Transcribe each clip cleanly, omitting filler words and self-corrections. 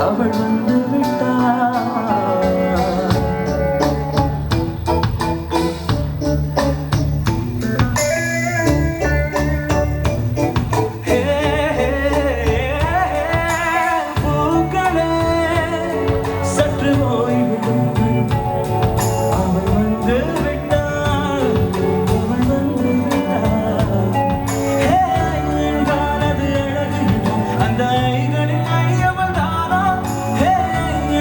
அவள் வந்து விட்டாள். பூக்களே சற்று ஓய்விடுங்கள், அவள் வந்து விட்டாள், அவள் வந்து விட்டாள். என்றானது அழகு அந்த ஐகளில் ஐயவள் தானா?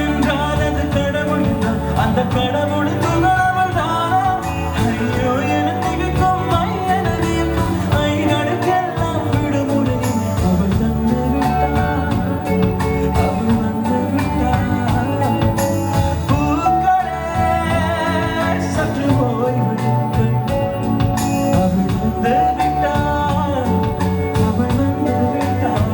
என்றானது கடவுள் அந்த கடவுள் துகளவள் தானா? ஐயோ என திகைக்கும் ஐயனதிக்கும் ஐகளுக்கெல்லாம் விடுமுறை. அவள் வந்து விட்டாள், அவள் வந்து விட்டாள். பூக்களே சற்று ஓய்வெடுங்கள், அவள் வந்து விட்டாள், அவள் வந்து விட்டாள்.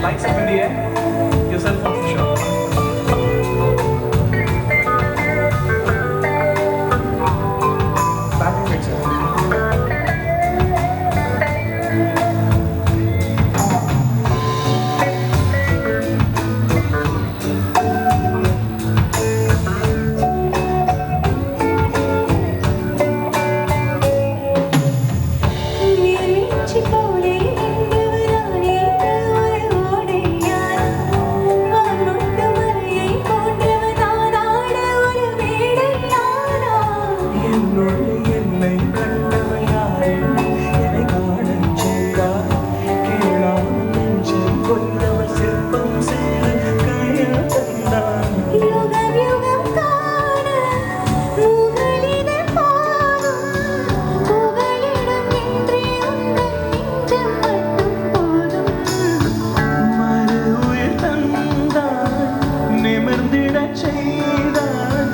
Lights up in the air. Your cell phone for sure. Back picture. நிமிர்ந்திடச் செய்தான்